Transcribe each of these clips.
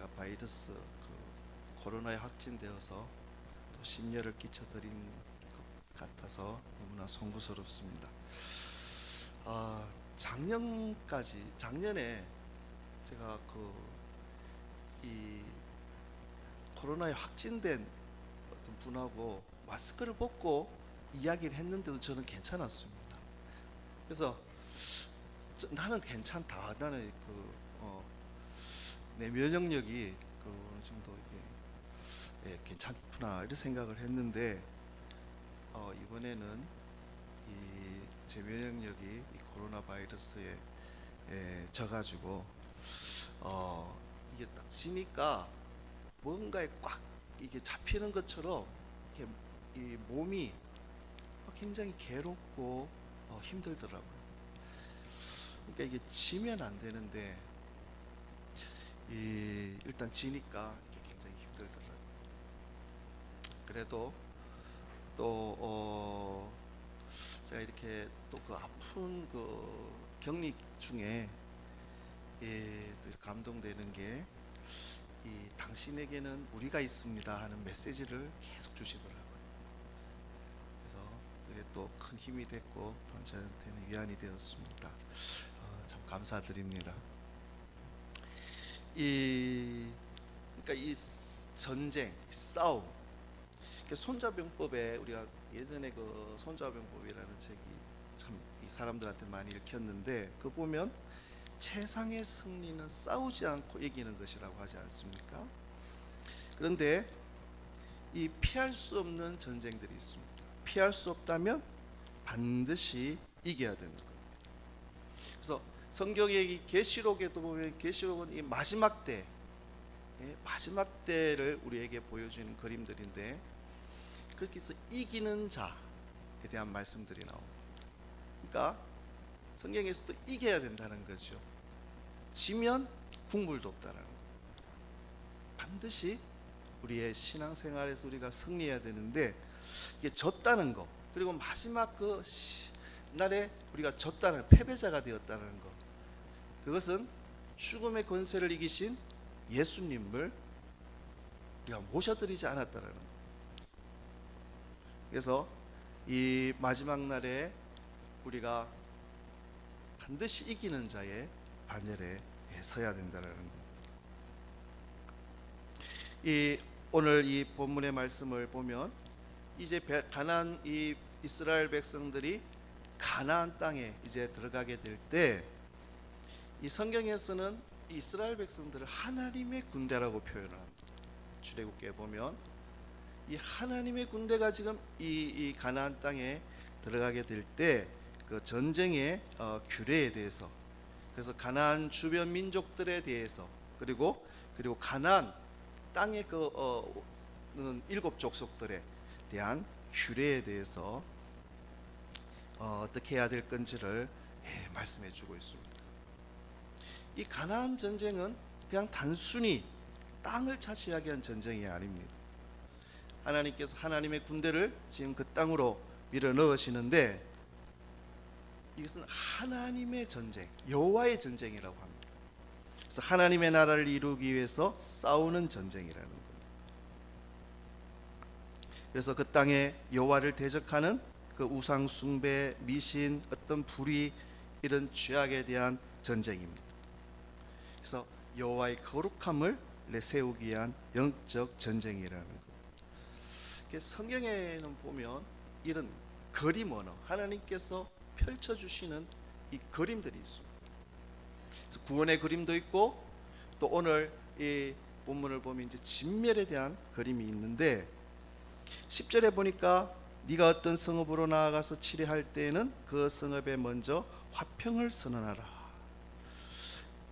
제가 바이러스 코로나에 확진되어서 또 심려를 끼쳐드린 것 같아서 너무나 송구스럽습니다. 작년에 제가 이 코로나에 확진된 어떤 분하고 마스크를 벗고 이야기를 했는데도 저는 괜찮았습니다. 그래서 나는 괜찮다. 나는 내 면역력이 어느 정도 괜찮구나 이런 생각을 했는데 이번에는 제 면역력이 이 코로나 바이러스에 져가지고 이게 딱 지니까 뭔가에 꽉 이게 잡히는 것처럼 이렇게 이 몸이 굉장히 괴롭고 힘들더라고요. 그러니까 이게 지면 안 되는데 일단 지니까 이게 굉장히 힘들더라고요. 그래도 또 제가 이렇게 또 그 아픈 격리 중에 또 이렇게 감동되는 게 당신에게는 우리가 있습니다 하는 메시지를 계속 주시더라고요. 그래서 그게 또 큰 힘이 됐고 또 저한테는 위안이 되었습니다. 참 감사드립니다. 그러니까 이 전쟁, 이 싸움, 손자병법에 우리가 예전에 그 손자병법이라는 책이 참 이 사람들한테 많이 읽혔는데 그 보면 세상의 승리는 싸우지 않고 이기는 것이라고 하지 않습니까? 그런데 이 피할 수 없는 전쟁들이 있습니다. 피할 수 없다면 반드시 이겨야 되는 거예요. 그래서 성경의 계시록에도 보면 계시록은 이 마지막 때를 우리에게 보여주는 그림들인데 거기서 이기는 자에 대한 말씀들이 나옵니다. 그러니까 성경에서도 이겨야 된다는 거죠. 지면 국물도 없다는 거. 반드시 우리의 신앙생활에서 우리가 승리해야 되는데 이게 졌다는 거, 그리고 마지막 날에 우리가 졌다는, 패배자가 되었다는 것, 그것은 죽음의 권세를 이기신 예수님을 우리가 모셔드리지 않았다는 것. 그래서 이 마지막 날에 우리가 반드시 이기는 자의 반열에 서야 된다는 것. 오늘 이 본문의 말씀을 보면 이제 가나안 이 이스라엘 백성들이 가나안 땅에 이제 들어가게 될 때 이 성경에서는 이스라엘 백성들을 하나님의 군대라고 표현을 합니다. 출애굽기에 보면 이 하나님의 군대가 지금 이 가나안 땅에 들어가게 될 때 그 전쟁의 규례에 대해서, 그래서 가나안 주변 민족들에 대해서, 그리고 가나안 땅의 일곱 족속들에 대한 규례에 대해서 어떻게 해야 될 건지를 말씀해 주고 있습니다. 이 가나안 전쟁은 그냥 단순히 땅을 차지하기 위한 전쟁이 아닙니다. 하나님께서 하나님의 군대를 지금 그 땅으로 밀어 넣으시는데 이것은 하나님의 전쟁, 여호와의 전쟁이라고 합니다. 그래서 하나님의 나라를 이루기 위해서 싸우는 전쟁이라는 겁니다. 그래서 그 땅에 여호와를 대적하는 그 우상 숭배, 미신, 어떤 불의, 이런 죄악에 대한 전쟁입니다. 그래서 여호와의 거룩함을 내세우기 위한 영적 전쟁이라는 것. 성경에는 보면 이런 그림 언어, 하나님께서 펼쳐주시는 이 그림들이 있습니다. 그래서 구원의 그림도 있고, 또 오늘 이 본문을 보면 이제 진멸에 대한 그림이 있는데 10절에 보니까 네가 어떤 성읍으로 나아가서 치리할 때에는 그 성읍에 먼저 화평을 선언하라.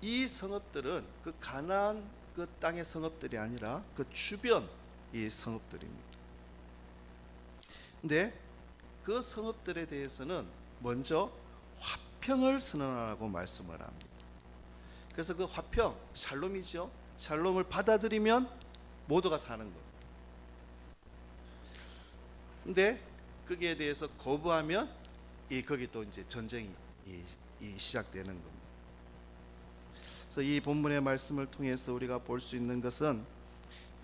이 성읍들은 그 가나안 그 땅의 성읍들이 아니라 그 주변 이 성읍들입니다. 근데 그 성읍들에 대해서는 먼저 화평을 선언하라고 말씀을 합니다. 그래서 그 화평, 샬롬이죠. 샬롬을 받아들이면 모두가 사는 것. 근데 거기에 대해서 거부하면 거기 또 이제 전쟁이 시작되는 겁니다. 그래서 이 본문의 말씀을 통해서 우리가 볼 수 있는 것은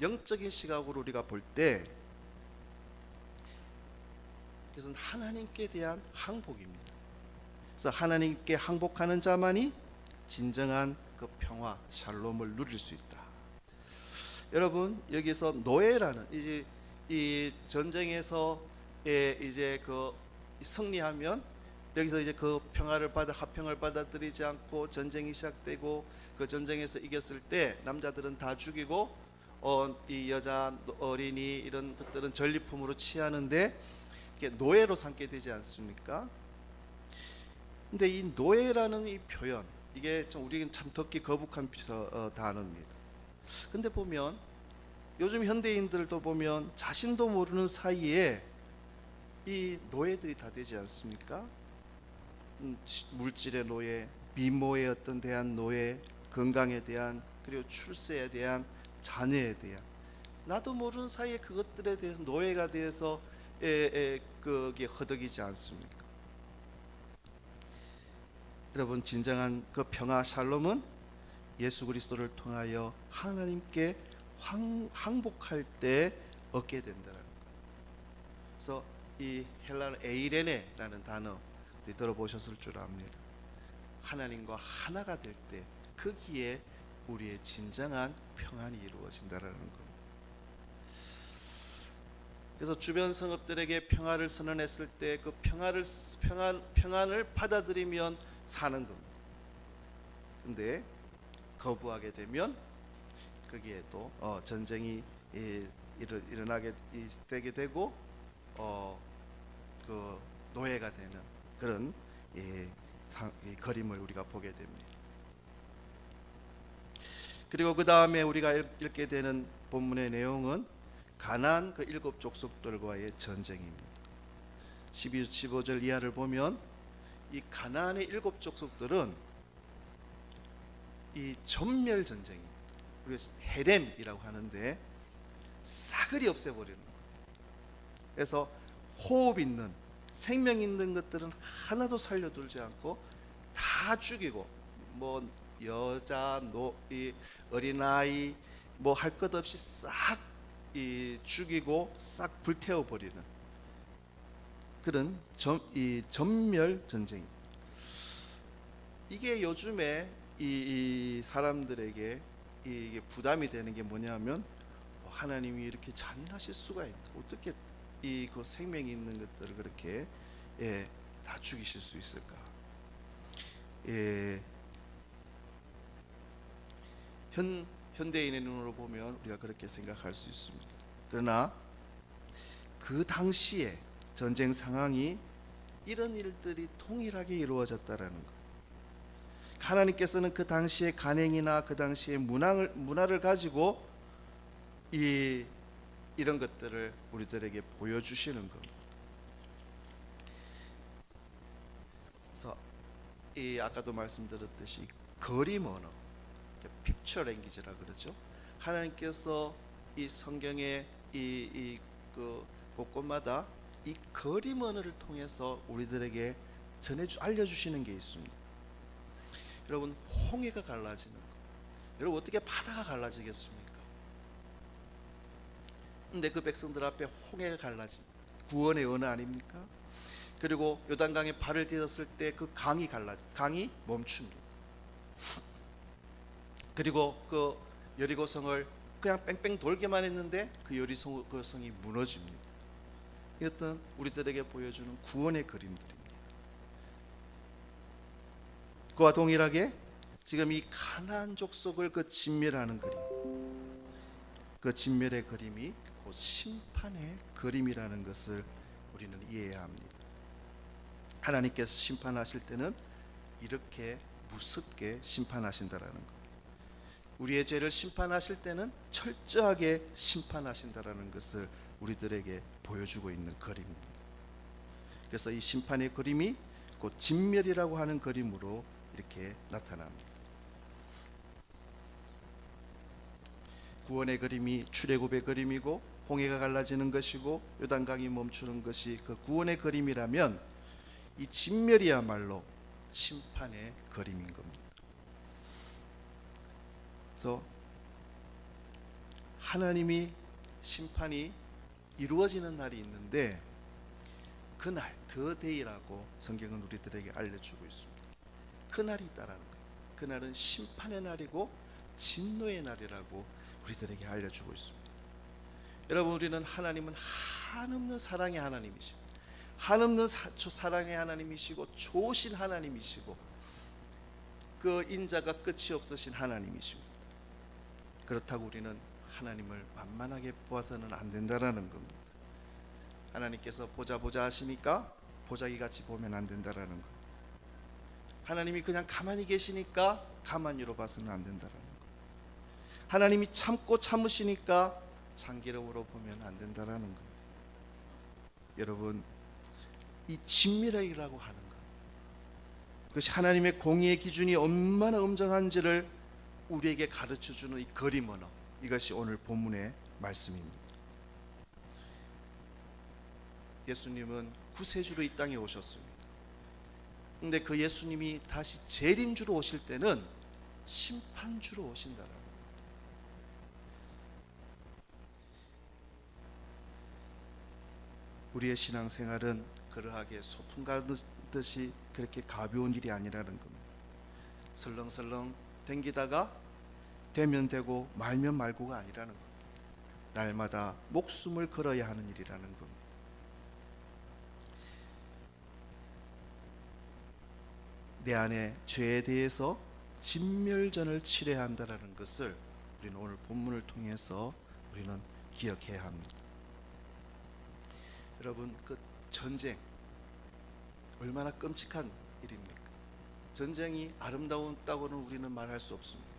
영적인 시각으로 우리가 볼 때 이것은 하나님께 대한 항복입니다. 그래서 하나님께 항복하는 자만이 진정한 그 평화, 샬롬을 누릴 수 있다. 여러분, 여기서 노예라는 이 전쟁에서 이제 그 승리하면 여기서 이제 그 평화를 화평을 받아들이지 않고 전쟁이 시작되고 그 전쟁에서 이겼을 때 남자들은 다 죽이고 이 여자, 어린이 이런 것들은 전리품으로 취하는데 이게 노예로 삼게 되지 않습니까? 근데 이 노예라는 이 표현, 이게 좀 우리는 참 듣기 거북한 단어입니다. 근데 보면 요즘 현대인들도 보면 자신도 모르는 사이에 이 노예들이 다 되지 않습니까? 물질의 노예, 미모에 어떤 대한 노예, 건강에 대한, 그리고 출세에 대한, 자녀에 대한, 나도 모르는 사이에 그것들에 대해서 노예가 되어서 그게 허덕이지 않습니까? 여러분, 진정한 그 평화 샬롬은 예수 그리스도를 통하여 하나님께 항복할 때 얻게 된다는 거예요. 그래서 이 헬라어 에이레네라는 단어 우리 들어보셨을 줄 압니다. 하나님과 하나가 될 때 거기에 우리의 진정한 평안이 이루어진다라는 겁니다. 그래서 주변 성읍들에게 평화를 선언했을 때 그 평안을 받아들이면 사는 겁니다. 근데 거부하게 되면 거기에 또 전쟁이 일어나게 되게 되고 그 노예가 되는 그런 그림을 우리가 보게 됩니다. 그리고 그 다음에 우리가 읽게 되는 본문의 내용은 가나안 그 7 족속들과의 전쟁입니다. 15절 이하를 보면 이 가나안의 7 족속들은 이 전멸 전쟁입니다. 우리가 헤렘이라고 하는데 싸그리 없애버리는 거예요. 그래서 호흡 있는, 생명 있는 것들은 하나도 살려두지 않고 다 죽이고, 뭐 여자, 어린아이 뭐 할 것 없이 싹 죽이고 싹 불태워 버리는 그런 전멸 전쟁입니다. 이게 요즘에 이 사람들에게 이게 부담이 되는 게 뭐냐면, 하나님이 이렇게 잔인하실 수가 있나? 어떻게 그 생명이 있는 것들을 그렇게 다 죽이실 수 있을까? 현대인의 눈으로 보면 우리가 그렇게 생각할 수 있습니다. 그러나 그 당시에 전쟁 상황이 이런 일들이 동일하게 이루어졌다라는 것. 하나님께서는 그 당시의 간행이나 그 당시의 문화를 가지고 이런 것들을 우리들에게 보여주시는 겁니다. 그래서 아까도 말씀드렸듯이 그림 언어, 픽처 랭귀지라 그러죠. 하나님께서 이 성경의 그 곳곳마다 이 그림 언어를 통해서 우리들에게 알려주시는 게 있습니다. 여러분, 홍해가 갈라지는 거, 여러분 어떻게 바다가 갈라지겠습니까? 근데 그 백성들 앞에 홍해가 갈라집니다. 구원의 언어 아닙니까? 그리고 요단강에 발을 디뎠을 때 그 강이 멈춥니다. 그리고 그 여리고성을 그냥 뺑뺑 돌게만 했는데 그 여리고성이 무너집니다. 이것은 우리들에게 보여주는 구원의 그림들입니다. 그와 동일하게 지금 이 가나안 족속을 그 진멸하는 그림, 그 진멸의 그림이 곧 심판의 그림이라는 것을 우리는 이해해야 합니다. 하나님께서 심판하실 때는 이렇게 무섭게 심판하신다라는 것. 우리의 죄를 심판하실 때는 철저하게 심판하신다라는 것을 우리들에게 보여주고 있는 그림입니다. 그래서 이 심판의 그림이 곧 진멸이라고 하는 그림으로 이렇게 나타납니다. 구원의 그림이 출애굽의 그림이고, 홍해가 갈라지는 것이고, 요단강이 멈추는 것이 그 구원의 그림이라면, 이 진멸이야말로 심판의 그림인 겁니다. 그래서 하나님이 심판이 이루어지는 날이 있는데 그날 더데이라고 성경은 우리들에게 알려주고 있습니다. 그날이 있다라는 거예요. 그날은 심판의 날이고 진노의 날이라고 우리들에게 알려주고 있습니다. 여러분, 우리는 하나님은 한없는 사랑의 하나님이시고 한없는 사랑의 하나님이시고 좋으신 하나님이시고 그 인자가 끝이 없으신 하나님이십니다. 그렇다고 우리는 하나님을 만만하게 보아서는 안 된다라는 겁니다. 하나님께서 보자 하시니까 보자기 같이 보면 안 된다라는 거예요. 하나님이 그냥 가만히 계시니까 가만히로 봐서는 안 된다라는 거예요. 하나님이 참고 참으시니까 참기름으로 보면 안 된다라는 거예요. 여러분, 이 진미라이라고 하는 것, 그것이 하나님의 공의의 기준이 얼마나 엄정한지를 우리에게 가르쳐주는 이 그림 언어, 이것이 오늘 본문의 말씀입니다. 예수님은 구세주로 이 땅에 오셨습니다. 근데 그 예수님이 다시 재림주로 오실 때는 심판주로 오신다라는 거예요. 우리의 신앙생활은 그러하게 소풍 가듯이 그렇게 가벼운 일이 아니라는 겁니다. 설렁설렁 댕기다가 되면 되고 말면 말고가 아니라는 겁니다. 날마다 목숨을 걸어야 하는 일이라는 겁니다. 내 안에 죄에 대해서 진멸전을 치러야 한다는 것을 우리는 오늘 본문을 통해서 우리는 기억해야 합니다. 여러분, 그 전쟁 얼마나 끔찍한 일입니까? 전쟁이 아름다웠다고는 우리는 말할 수 없습니다.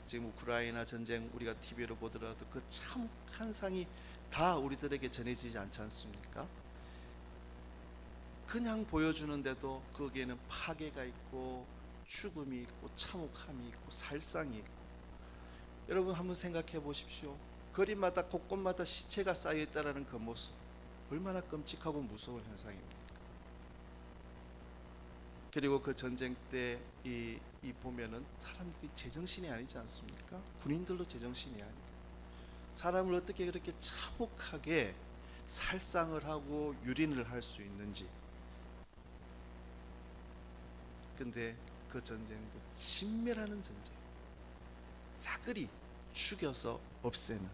지금 우크라이나 전쟁 우리가 TV로 보더라도 그 참혹한 상이 다 우리들에게 전해지지 않지 않습니까? 그냥 보여주는데도 거기에는 파괴가 있고 죽음이 있고 참혹함이 있고 살상이 있고, 여러분 한번 생각해 보십시오. 거리마다 곳곳마다 시체가 쌓여 있다라는 그 모습, 얼마나 끔찍하고 무서운 현상입니까? 그리고 그 전쟁 때 이 보면은 사람들이 제정신이 아니지 않습니까? 군인들도 제정신이 아니고 사람을 어떻게 그렇게 참혹하게 살상을 하고 유린을 할 수 있는지. 근데 그 전쟁도 진멸하는 전쟁, 싸그리 죽여서 없애는.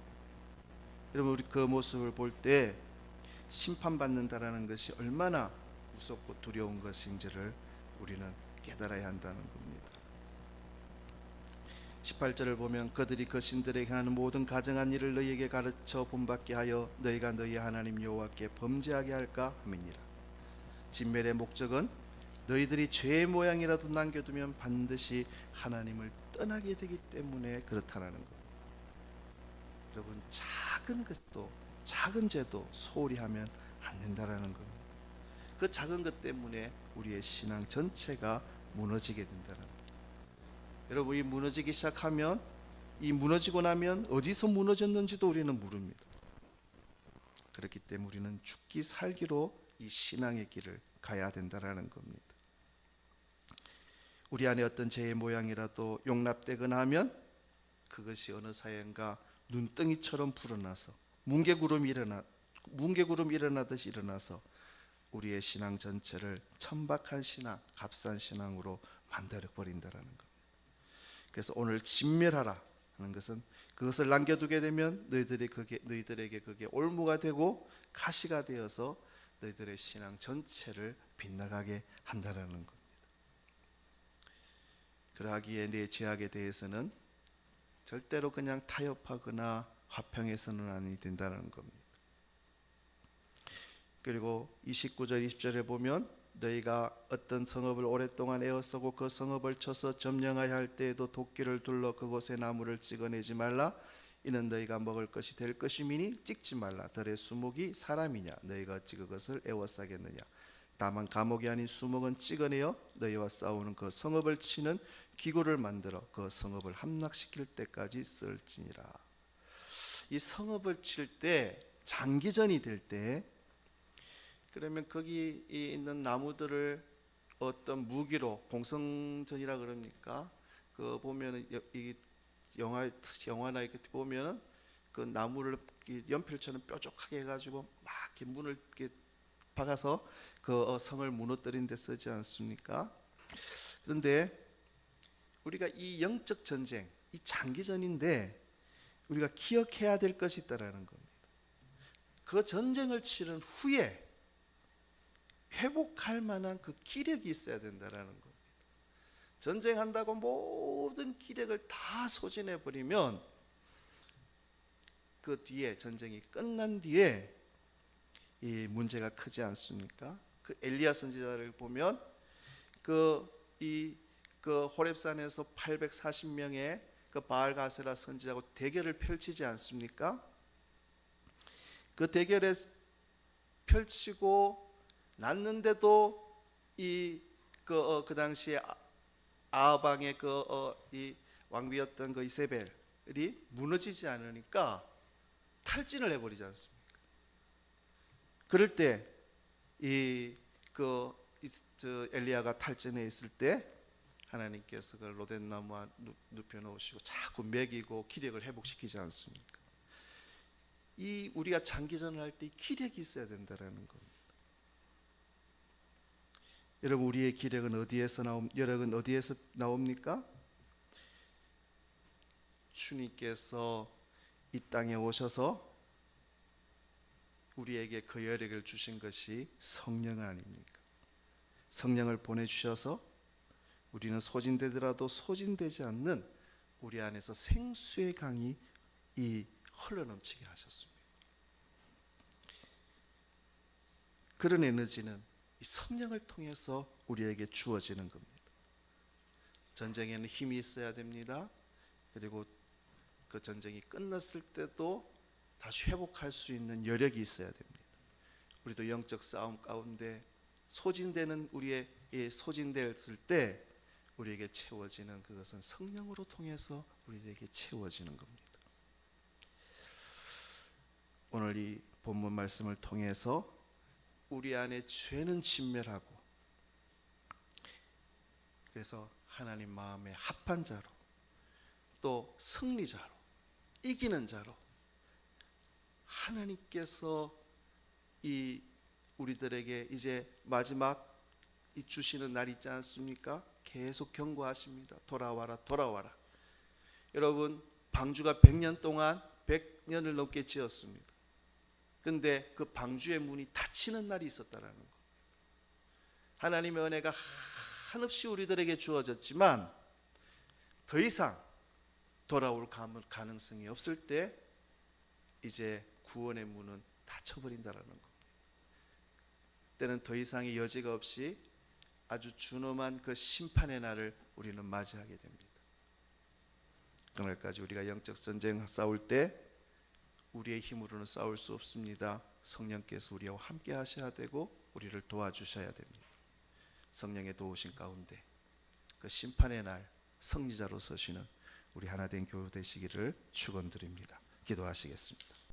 여러분, 우리 그 모습을 볼 때 심판받는다라는 것이 얼마나 무섭고 두려운 것인지를 우리는 깨달아야 한다는 겁니다. 18절을 보면 그들이 그 신들에게 하는 모든 가증한 일을 너희에게 가르쳐 본받게 하여 너희가 너희 하나님 여호와께 범죄하게 할까 함이니라. 진멸의 목적은 너희들이 죄의 모양이라도 남겨두면 반드시 하나님을 떠나게 되기 때문에 그렇다라는 겁니다. 여러분, 작은 것도 작은 죄도 소홀히 하면 안 된다라는 겁니다. 그 작은 것 때문에 우리의 신앙 전체가 무너지게 된다는 겁니다. 여러분, 이 무너지기 시작하면, 이 무너지고 나면 어디서 무너졌는지도 우리는 모릅니다. 그렇기 때문에 우리는 죽기 살기로 이 신앙의 길을 가야 된다라는 겁니다. 우리 안에 어떤 죄의 모양이라도 용납되거나 하면 그것이 어느 사이인가 눈덩이처럼 불어나서 뭉게구름이 일어나듯이 일어나서 우리의 신앙 전체를 천박한 신앙, 값싼 신앙으로 만들어 버린다라는 겁니다. 그래서 오늘 진멸하라 하는 것은 그것을 남겨두게 되면 너희들에게 그게 올무가 되고 가시가 되어서 너희들의 신앙 전체를 빗나가게 한다라는 겁니다. 그러하기에 내 죄악에 대해서는 절대로 그냥 타협하거나 화평해서는 아니 된다는 겁니다. 그리고 29절 20절에 보면 너희가 어떤 성읍을 오랫동안 에워싸고 그 성읍을 쳐서 점령하여 할 때에도 도끼를 둘러 그곳에 나무를 찍어내지 말라. 이는 너희가 먹을 것이 될 것이미니 찍지 말라. 들의 수목이 사람이냐 너희가 어찌 그것을 에워싸겠느냐. 다만 감옥이 아닌 수목은 찍어내어 너희와 싸우는 그 성읍을 치는 기구를 만들어 그 성읍을 함락시킬 때까지 쓸지니라. 이 성읍을 칠 때 장기전이 될 때, 그러면 거기 있는 나무들을 어떤 무기로 공성전이라 그럽니까? 그 보면은 이 영화나 이렇게 보면은 그 나무를 연필처럼 뾰족하게 해가지고 막 이렇게 문을 이렇게 박아서 그 성을 무너뜨린 데 쓰지 않습니까? 그런데 우리가 이 영적 전쟁, 이 장기전인데 우리가 기억해야 될 것이 있다라는 겁니다. 그 전쟁을 치른 후에 회복할 만한 그 기력이 있어야 된다라는 겁니다. 전쟁한다고 모든 기력을 다 소진해 버리면 그 뒤에 전쟁이 끝난 뒤에 이 문제가 크지 않습니까? 그 엘리야 선지자를 보면 그 호렙산에서 840명의 그 바알 가세라 선지자하고 대결을 펼치지 않습니까? 그 대결에 펼치고 났는데도 그 당시에 아합왕의 이 왕비였던 그 이세벨이 무너지지 않으니까 탈진을 해버리지 않습니까? 그럴 때 엘리야가 탈진해 있을 때 하나님께서 그 로덴나무와 눕혀 놓으시고 자꾸 먹이고 기력을 회복시키지 않습니까? 우리가 장기전을 할 때 기력이 있어야 된다라는 겁니다. 여러분, 우리의 기력은 어디에서 나옵니까? 주님께서 이 땅에 오셔서 우리에게 그 여력을 주신 것이 성령 아닙니까? 성령을 보내주셔서 우리는 소진되더라도 소진되지 않는 우리 안에서 생수의 강이 흘러넘치게 하셨습니다. 그런 에너지는 이 성령을 통해서 우리에게 주어지는 겁니다. 전쟁에는 힘이 있어야 됩니다. 그리고 그 전쟁이 끝났을 때도 다시 회복할 수 있는 여력이 있어야 됩니다. 우리도 영적 싸움 가운데 소진됐을 때 우리에게 채워지는 그것은 성령으로 통해서 우리에게 채워지는 겁니다. 오늘 이 본문 말씀을 통해서 우리 안에 죄는 진멸하고 그래서 하나님 마음에 합한 자로 또 승리자로 이기는 자로 하나님께서 우리들에게 이제 마지막 주시는 날 있지 않습니까? 계속 경고하십니다. 돌아와라, 돌아와라. 여러분, 방주가 100년 동안 100년을 넘게 지었습니다. 근데 그 방주의 문이 닫히는 날이 있었다라는 거. 하나님의 은혜가 한없이 우리들에게 주어졌지만 더 이상 돌아올 가능성이 없을 때 이제 구원의 문은 닫혀버린다라는 겁니다. 때는 더 이상의 여지가 없이 아주 준엄한 그 심판의 날을 우리는 맞이하게 됩니다. 그날까지 우리가 영적 전쟁 싸울 때 우리의 힘으로는 싸울 수 없습니다. 성령께서 우리와 함께 하셔야 되고 우리를 도와주셔야 됩니다. 성령의 도우신 가운데 그 심판의 날 승리자로 서시는 우리 하나된 교회 되시기를 축원드립니다. 기도하시겠습니다.